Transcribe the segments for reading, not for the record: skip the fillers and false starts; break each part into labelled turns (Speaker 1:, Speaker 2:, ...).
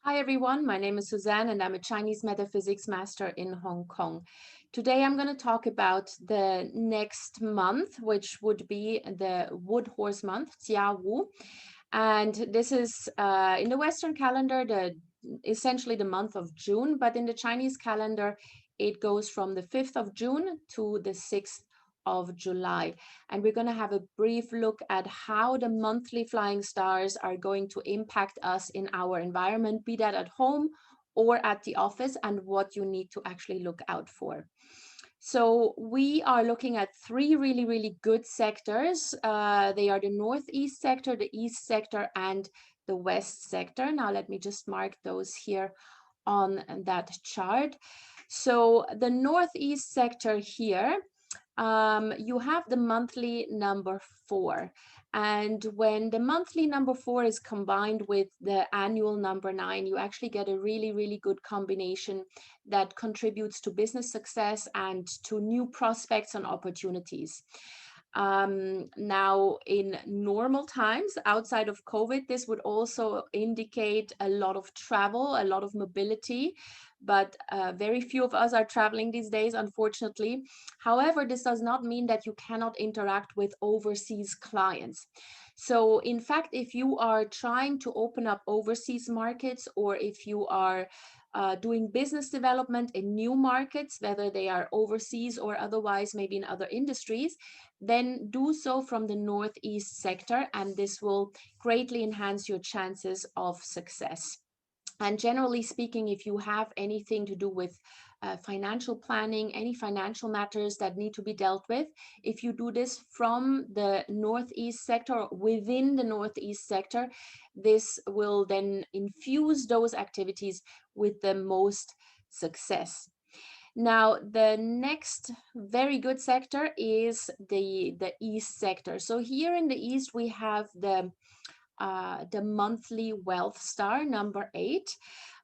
Speaker 1: Hi everyone, my name is Suzanne and I'm a Chinese metaphysics master in Hong Kong. Today I'm going to talk about the next month, which would be the Wood Horse month, Jia Wu. And this is in the Western calendar, essentially the month of June, but in the Chinese calendar, it goes from the 5th of June to the 6th of July. And we're going to have a brief look at how the monthly flying stars are going to impact us in our environment, be that at home or at the office, and what you need to actually look out for. So we are looking at three really good sectors. They are the Northeast sector, the East sector, and the West sector. Now let me just mark those here on that chart. So the Northeast sector here, you have the monthly number 4. And when the monthly number 4 is combined with the annual number 9, you actually get a really good combination that contributes to business success and to new prospects and opportunities. Now, in normal times outside of COVID, this would also indicate a lot of travel, a lot of mobility, but very few of us are traveling these days, unfortunately. However, this does not mean that you cannot interact with overseas clients. So in fact, if you are trying to open up overseas markets, or if you are doing business development in new markets, whether they are overseas or otherwise maybe in other industries, then do so from the Northeast sector, and this will greatly enhance your chances of success. And generally speaking, if you have anything to do with financial planning, any financial matters that need to be dealt with, if you do this from the Northeast sector, within the Northeast sector, this will then infuse those activities with the most success. Now, the next very good sector is the East sector. So here in the East, we have the monthly wealth star, number 8.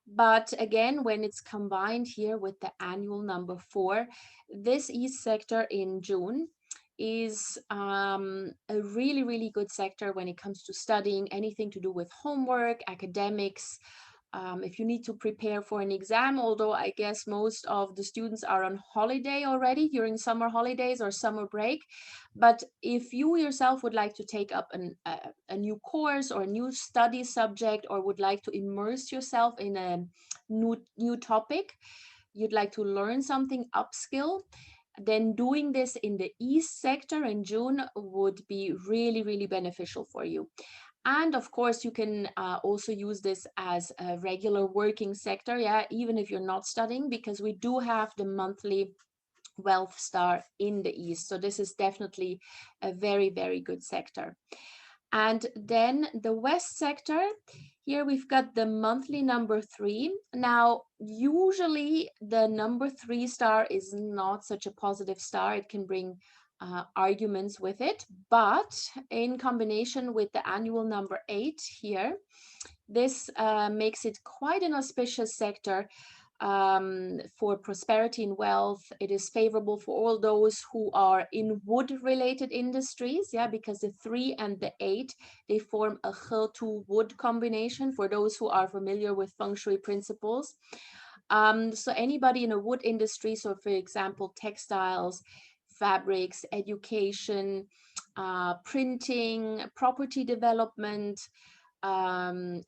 Speaker 1: But again, when it's combined here with the annual number 4, this East sector in June is a really good sector when it comes to studying anything to do with homework, academics. If you need to prepare for an exam, although I guess most of the students are on holiday already during summer holidays or summer break. But if you yourself would like to take up a new course or a new study subject, or would like to immerse yourself in a new topic, you'd like to learn something, upskill, then doing this in the East sector in June would be really beneficial for you. And of course, you can also use this as a regular working sector, yeah, even if you're not studying, because we do have the monthly wealth star in the East. So this is definitely a very good sector. And then the West sector, here we've got the monthly number 3. Now, usually the number 3 star is not such a positive star. It can bring arguments with it, but in combination with the annual number 8 here, this makes it quite an auspicious sector for prosperity and wealth. It is favorable for all those who are in wood-related industries, yeah, because the 3 and the 8, they form a He-Tu wood combination for those who are familiar with feng shui principles. So anybody in a wood industry, so for example, textiles, fabrics, education, printing, property development,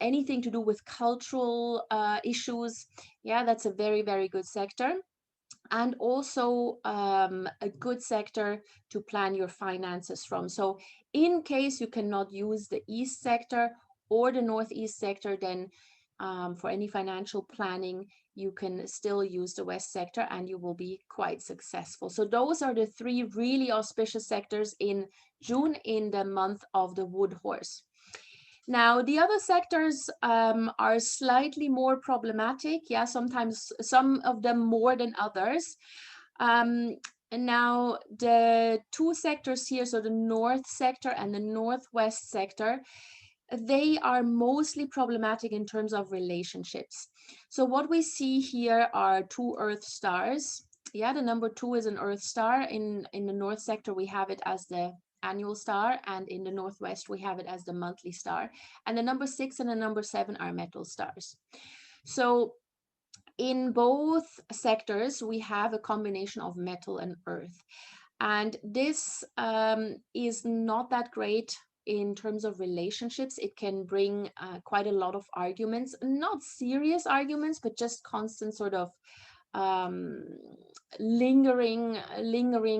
Speaker 1: anything to do with cultural issues, yeah, that's a very good sector. And also a good sector to plan your finances from. So in case you cannot use the East sector or the Northeast sector, then for any financial planning, you can still use the West sector and you will be quite successful. So those are the 3 really auspicious sectors in June, in the month of the Wood Horse. Now, the other sectors are slightly more problematic. Yeah, sometimes some of them more than others. And now the 2 sectors here, so the North sector and the Northwest sector, they are mostly problematic in terms of relationships. So what we see here are 2 Earth stars. Yeah, the number 2 is an Earth star. In the North sector, we have it as the annual star, and in the Northwest, we have it as the monthly star. And the number 6 and the number 7 are metal stars. So in both sectors, we have a combination of metal and earth. And this is not that great in terms of relationships. It can bring quite a lot of arguments, not serious arguments, but just constant sort of um, lingering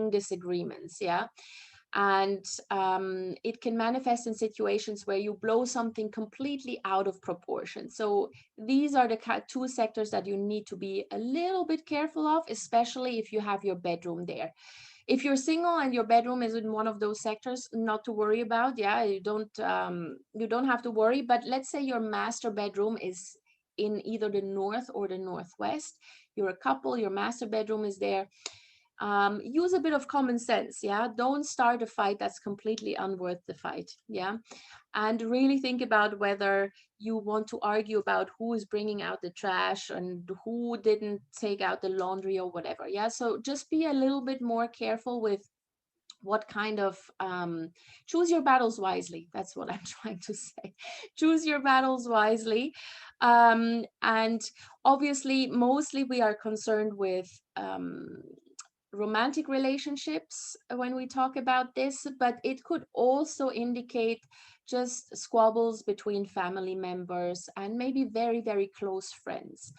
Speaker 1: disagreements. Yeah. And it can manifest in situations where you blow something completely out of proportion. So these are the two sectors that you need to be a little bit careful of, especially if you have your bedroom there. If you're single and your bedroom is in one of those sectors, not to worry about. Yeah, you don't have to worry. But let's say your master bedroom is in either the north or the northwest. You're a couple, your master bedroom is there. Use a bit of common sense. Yeah, don't start a fight that's completely unworth the fight. Yeah, and really think about whether you want to argue about who is bringing out the trash and who didn't take out the laundry or whatever. Yeah, so just be a little bit more careful with what kind of choose your battles wisely. That's what I'm trying to say. Choose your battles wisely. And obviously, mostly we are concerned with romantic relationships when we talk about this, but it could also indicate just squabbles between family members and maybe very, very close friends.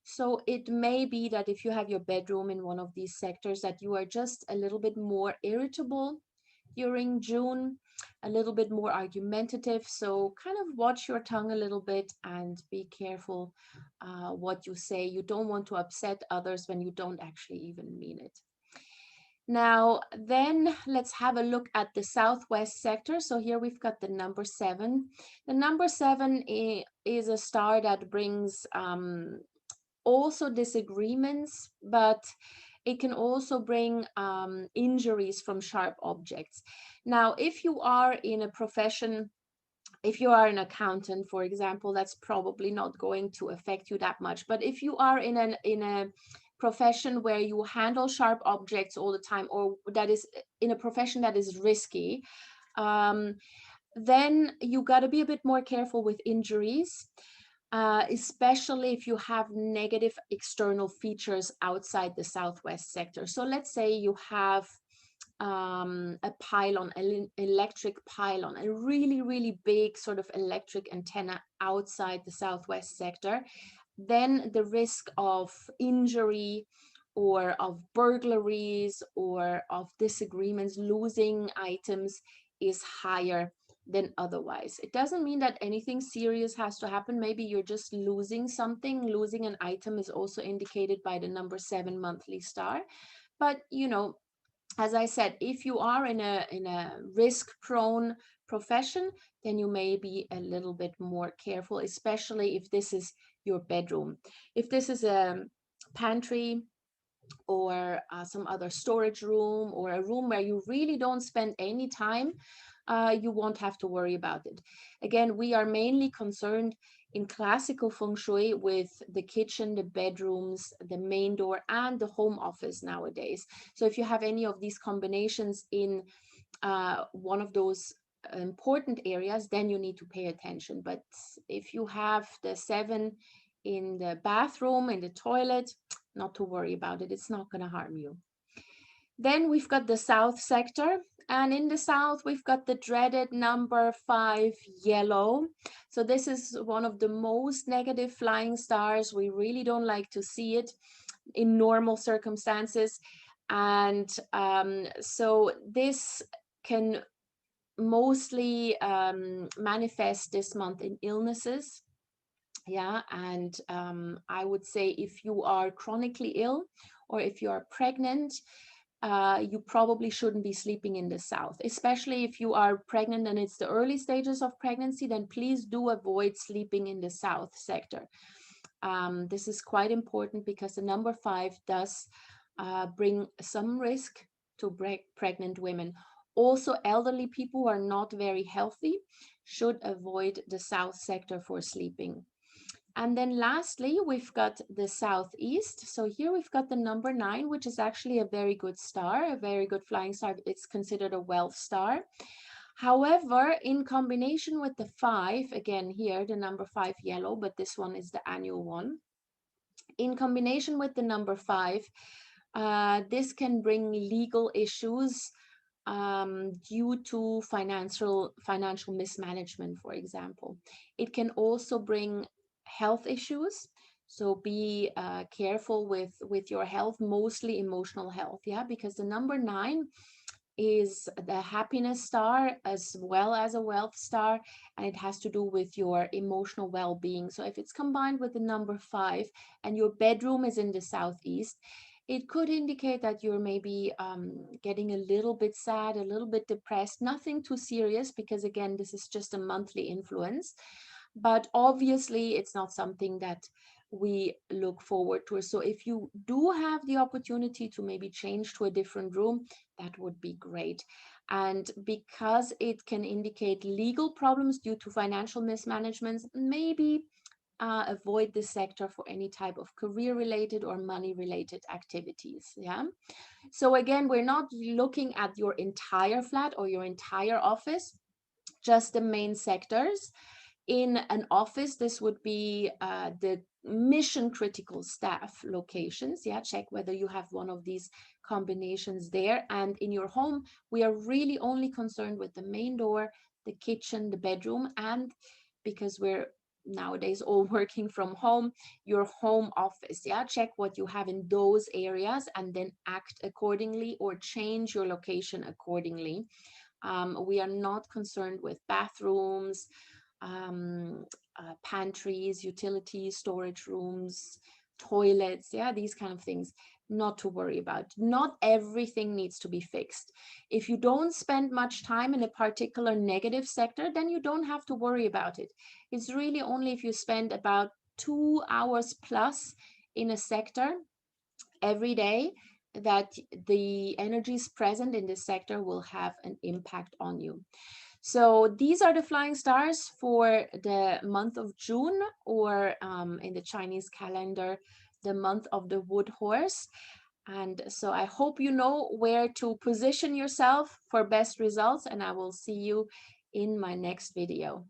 Speaker 1: So it may be that if you have your bedroom in one of these sectors, that you are just a little bit more irritable during June, a little bit more argumentative. So kind of watch your tongue a little bit and be careful what you say. You don't want to upset others when you don't actually even mean it. Now, then let's have a look at the southwest sector. So here we've got the number 7. The number 7 is a star that brings also disagreements, but it can also bring injuries from sharp objects. Now, if you are in a profession, if you are an accountant, for example, that's probably not going to affect you that much. But if you are in a profession where you handle sharp objects all the time, or that is in a profession that is risky, then you got to be a bit more careful with injuries, especially if you have negative external features outside the southwest sector. So let's say you have a pylon, an electric pylon, a really, really big sort of electric antenna outside the southwest sector, then the risk of injury or of burglaries or of disagreements, losing items is higher than otherwise. It doesn't mean that anything serious has to happen. Maybe you're just losing something. Losing an item is also indicated by the number 7 monthly star. But, as I said, if you are in a risk-prone profession, then you may be a little bit more careful, especially if this is your bedroom. If this is a pantry or some other storage room or a room where you really don't spend any time, you won't have to worry about it. Again, we are mainly concerned in classical feng shui with the kitchen, the bedrooms, the main door, and the home office nowadays. So if you have any of these combinations in one of those important areas, then you need to pay attention. But if you have the 7 in the bathroom, in the toilet, not to worry about it. It's not going to harm you. Then we've got the south sector. And in the south, we've got the dreaded number 5, yellow. So this is one of the most negative flying stars. We really don't like to see it in normal circumstances. And so this can mostly manifest this month in illnesses. Yeah, and I would say if you are chronically ill or if you are pregnant, you probably shouldn't be sleeping in the south, especially if you are pregnant and it's the early stages of pregnancy, then please do avoid sleeping in the south sector. This is quite important because the number 5 does bring some risk to pregnant women. Also, elderly people who are not very healthy should avoid the south sector for sleeping. And then lastly, we've got the southeast. So here we've got the number 9, which is actually a very good star, a very good flying star. It's considered a wealth star. However, in combination with the 5, again here, the number 5 yellow, but this one is the annual one. In combination with the number 5, this can bring legal issues due to financial mismanagement, for example. It can also bring health issues. So be careful with your health, mostly emotional health, yeah, because the number 9 is the happiness star as well as a wealth star, and it has to do with your emotional well-being. So if it's combined with the number 5 and your bedroom is in the southeast, it could indicate that you're maybe getting a little bit sad, a little bit depressed, nothing too serious, because again, this is just a monthly influence. But obviously, it's not something that we look forward to. So if you do have the opportunity to maybe change to a different room, that would be great. And because it can indicate legal problems due to financial mismanagements, maybe avoid this sector for any type of career related or money related activities. Yeah. So again, we're not looking at your entire flat or your entire office, just the main sectors. In an office, this would be the mission critical staff locations. Yeah, check whether you have one of these combinations there. And in your home, we are really only concerned with the main door, the kitchen, the bedroom, and because we're nowadays all working from home, your home office. Yeah, check what you have in those areas and then act accordingly or change your location accordingly. We are not concerned with bathrooms, pantries, utilities, storage rooms, toilets, yeah, these kind of things, not to worry about. Not everything needs to be fixed. If you don't spend much time in a particular negative sector, then you don't have to worry about it. It's really only if you spend about 2 hours plus in a sector every day that the energies present in this sector will have an impact on you. So these are the flying stars for the month of June, or in the Chinese calendar, the month of the wood horse. And so I hope you know where to position yourself for best results, and I will see you in my next video.